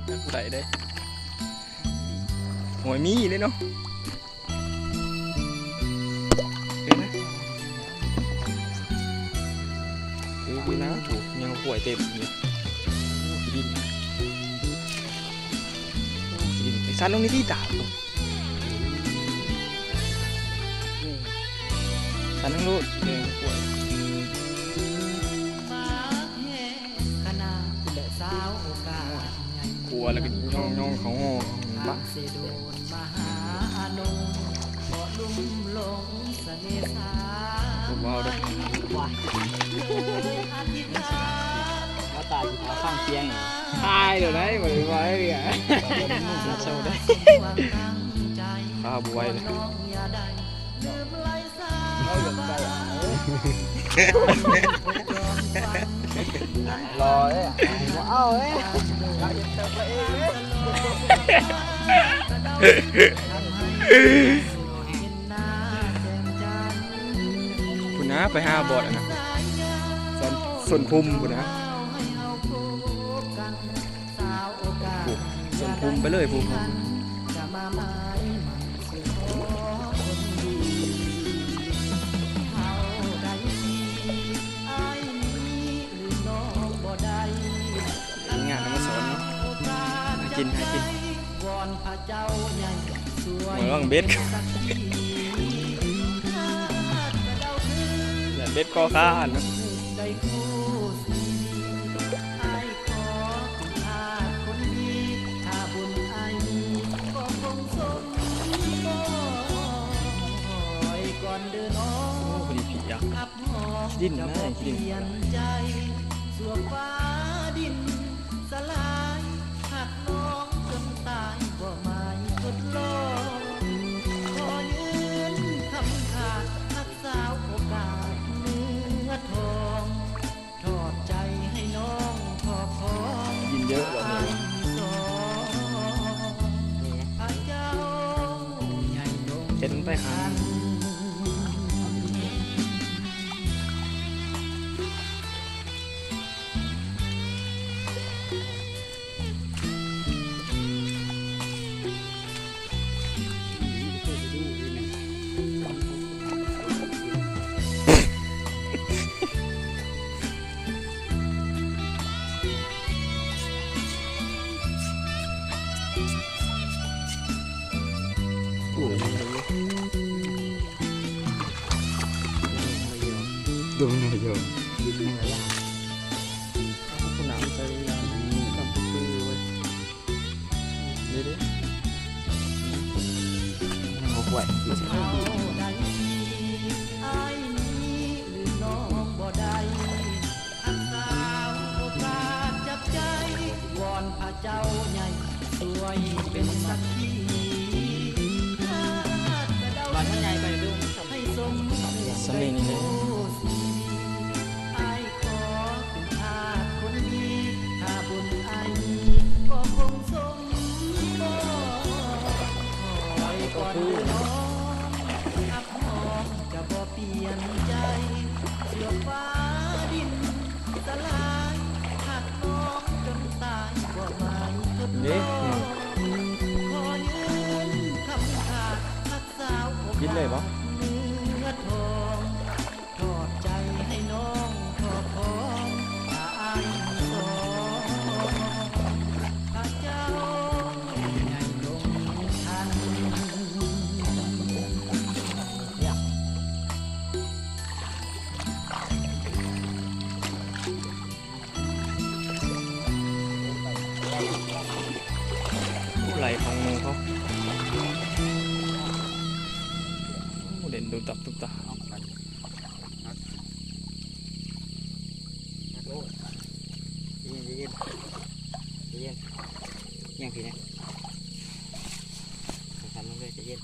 นักผู้ใดได้หวยมีเลยเนาะเดี๋ยวนะคือนะถูกยังป่วยเต็มอยู่ดินดินไอ้ซันลงนี่ที่ตาซันลงรูดเลยป่วยกลัวแล้วก็ย่องเขางอปะผมเอาด้วยว้ามาตายอยู่ขาข้างเคียงตายเดี๋ยวได้บ่ได้ไว้อ่ะเศร้าได้ข้าวบวยเลยรอเลยเอาเลยคุณนะไป5 บอดนะส่วนภูมิคุณนะส่วนภูมิไปเลยภูมิงานมาสอนเนาะหากินเหมือนว่างเบ็ดอย่าเบ็ดก็ข้าเนาะพอดีผีอ่ะดิ้นนะดิ้นสัวฟ้าดินสลายหักน้องจนตายบ่หมายทดลองขอยืนคำขาดรักษาโอกาสเนื้อทองทอดใจให้น้องขอพรยินเยอะกว่านี้เห็นไปหาดูหน่อยโยมคุณน้ำใจทำคือไว้นี่ดิเอาไว้เจ้าใหญ่สวยเป็นสักทีวันมันใหญ่ไปดูให้สมสำเนียงนี่เลยไอ้ขอเป็นทาสคนดีถ้าบุญไอ้ก็คงสมบ่คอยก่อนน้องอับหอมจะบ่เปลี่ยนใจเสื้อฟ้าดินสลายหักน้องจนตายบ่หมายทดลองขอยืนคำขาดรักษาโอกาสกินเลยปะเนื้อทองทอดใจให้น้องขอพรถ้าอายสองถ้าเจ้าใหญ่ลงทันไหลของมือเขาเด่นดูตับตุ๊บตาเย็นยังพี่เนี่ยทำลงเลยจะเย็น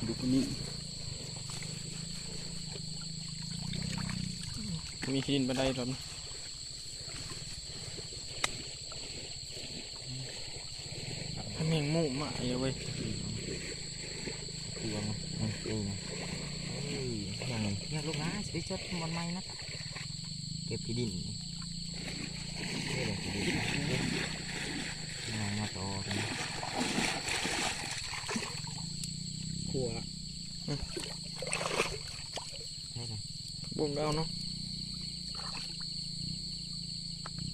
ดูคนนี้มีหินบันไดหรอ แมงมุมมาเว้ย เตียงอย่างนี้เนี่ยลูกนะสวิตช์มันไม่นะเก็บที่ดินนี่เลยที่ดินนางมาต่อกัน ขัว ใช่เลย บ่งเอาเนาะ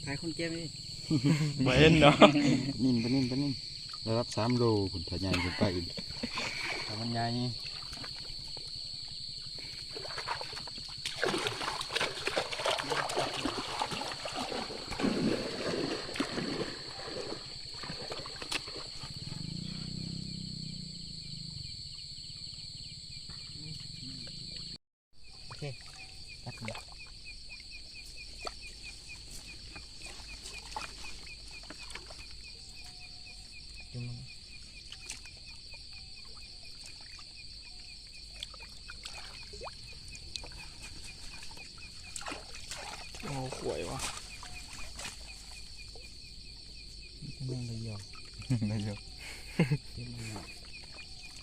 ขายคนเกมนี่ บ่เห็นเนาะ นิ่มไปนิ่มไปนิ่มระดับ3 โลคุณถ้าใหญ่ขึ้นไปอีกถ้ามันใหญ่ตัดมาจุ่ม โอ้ขวยวะ ยังได้เยอะได้เยอะ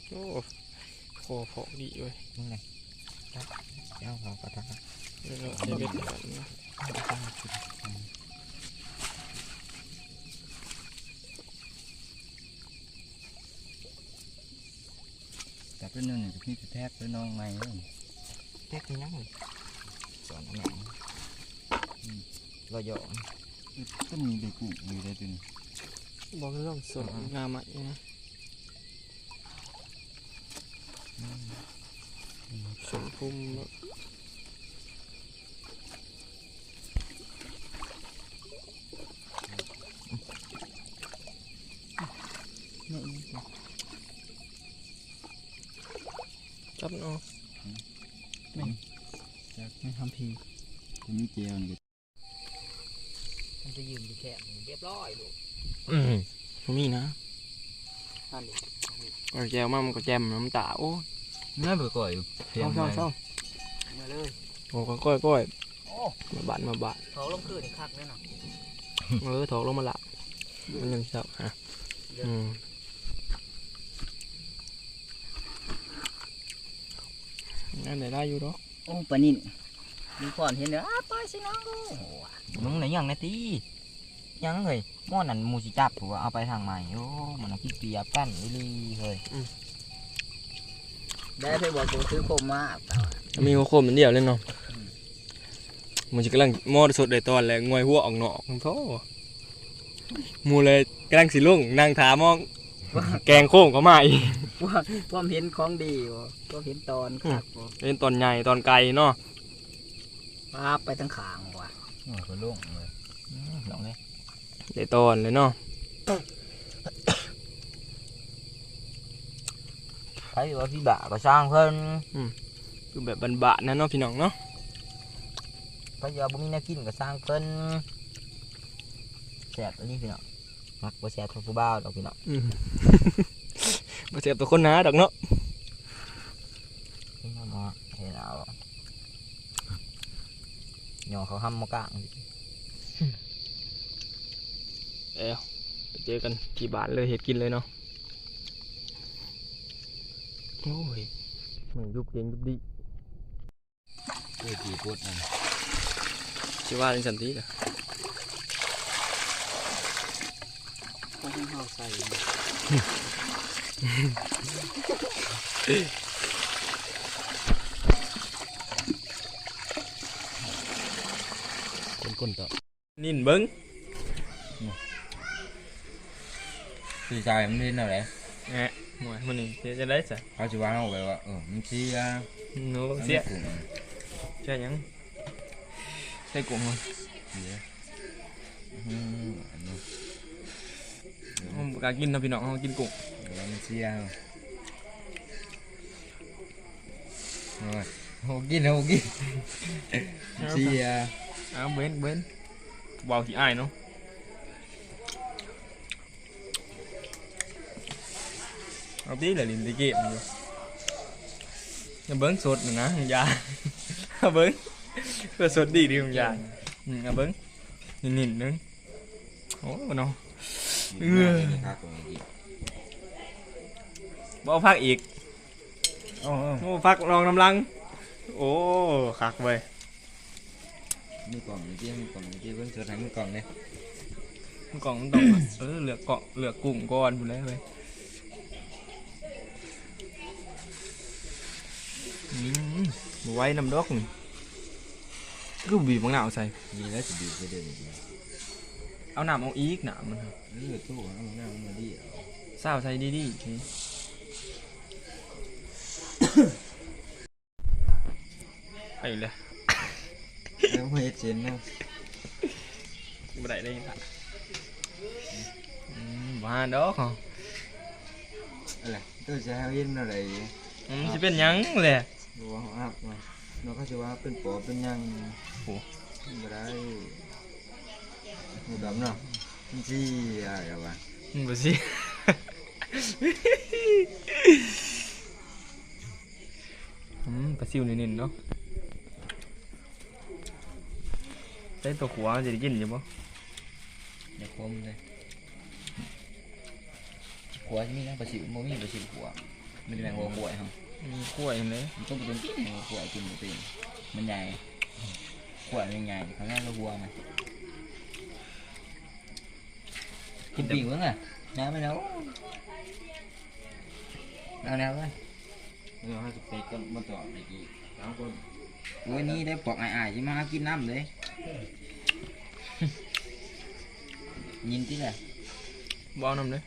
โอ้คอเพาะดีเว้ย นี่ไงเจ้าเขากระทะ เดี๋ยวเราจะเบ็ดกันนะ แต่เป็นนึงพี่แทบเป็นน้องใหม่เลยแทบยังสอนหนังเราหยอกก็มีเด็กกูมีได้ตัวนี้ บอกเรื่องสดงามอ่ะนะสมพุ่ม นี่ จับเนาะ ไม่ทำพีตัวนี้เจียวนี่มันจะยืนอยู่แค่เรียบร้อยลูก มีนะ ท่าน ก็แจวมามันก็แจมน้ำตาโอ้ น่าเบื่อก่อยเพียง เศร้า มาเลย โอ้ก็ก้อย โอ้ มาบาดมาบาด เขาลงคืนคักเลยนะ ถอกลงมาละมันยังเศร้าฮะนั่นไหนได้อยู่เนาะ โอ้ปนินมีก่อนเห็นเด้อปสิน้องมึงไหนยังนาทียังเลยม้อนั่นมูสิจับผัวเอาไปทางใหม่โอ้มันขี้เปียกกันลีเลยได้ไปบอกกูซื้อโคมมา มีโคมเหมือนเดียวเลยเนาะมันจะกำลังมอดสดได้ตอนแหละงวยหัวออกหนอกโธ่มูเลยกำลังสิลุงนั่งถามองแกงโค้งก็มาอีก ความเห็นของดีบ่ความเห็นตอนคักบ่ เป็นตอนใหญ่ตอนไกลเนาะ ปาไปทั้งขางว่ะโอ้ก็ล่วงเลยลองเลย ได้ตอนเลยเนาะ ใครว่าพี่บ่าก็สร้างเพิ่น คือแบบบานๆนะเนาะพี่น้องเนาะ ใครว่าบ่มีแนวกินก็สร้างเพิ่นแซ่บอันนี้พี่น้องมักบ่แซ่บเท่าผู้บ่าวดอกพี่น้อง มาเสียบตัวคนหนาดอกเนาะ พี่น้องมาเห็นเอาหยอเขาห้ำมากลาง ไปเจอกันที่บ้านเลยเห็ดกินเลยเนาะโอ้ยมันยุบเย็นยุบดี เอ้ยกี่ปวดนั่น ชื่อว่าเป็นสันติเหรอ ต้องให้เฮาใส่ก้นๆต่อ นิ่นเบิ้ง คือใจมันเล่นอะไร แหะหน่วยมันนี่จะได้สิ เขาจะว่าเอาไปว่ามันเสีย โน้เสียใช่ยังใช่กุ้งมั้ง เสีย ผมกล้ากินนะพี่น้องเขากินกุ้ง มันเสียโหกินเสีย เบ้นวาวที่อ้ายเนาะเอาดีเลยลินดีเกมอยู่อย่าเบิ้งสดหนึ่งนะยาเบิ้งเพื่อสดดีของยาเอาเบิ้งนิ่นนึงโอ้เนาะ บ่พักอีก โอ้ โอ้พักรองน้ำลังโอ้คักเว้ย มีกล่องเบิ่งสดให้มีกล่องเลย กล่องมันต้อง เหลือกเกาะเหลือกกุ้งก่อนพุ่นแล้วเว้ยบ่ไว้น้ำดอกนี่ก็บีบมะนาวใส่ มีแล้วสิบีบไปเด้อ เอาน้ำเอาอีกน้ำมัน ตู้เอาหน้ามันดี เศร้าใส่ดีๆนี่ไปเลย แล้วเฮ็ดเช่นนะ บ่ได้ได้ค่ะบ้าดอกเหรอ อะไรตัวจะเฮ็ดอะไร จะเป็นหยังแหละ ดูว่าอัพมาเราก็จะว่าเป็นปอเป็นยังโหบ่ได้หูดำเนาะมันสิอะไรวะ บ่สิปลาซิวนิดๆเนาะใส่ตัวขัวจะได้กินอยู่บ่ อย่าคมเลยหัวมีนะปลาสิวบ่มีปลาสิวหัวมันเป็นแมงหัวป่วยครับ มีกล้วยเลย มันต้องเป็นกินหัวป่วยกินบ่เป็นมันใหญ่ป่วยมันใหญ่ข้างหน้าก็หัวมันกินปีกมั้งอ่ะน้ำไม่แล้วเอาแนวไปเราให้สเปกกันมาต่ออีก3 คนวันนี้ได้ปอกอายๆสิมากินน้ำเลยยินที่แหละ บ่เอาน้ำเลย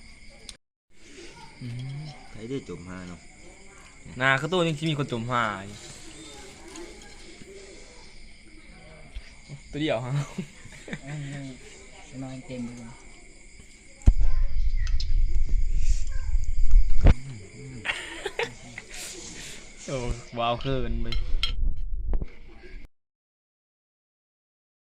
ใครได้จมหาเนาะ นาคือตัวยังสิมีคนจมหาอยู่ตัวเดียวฮะ นอนเต็มเลย โอ้ว้าวเกินไป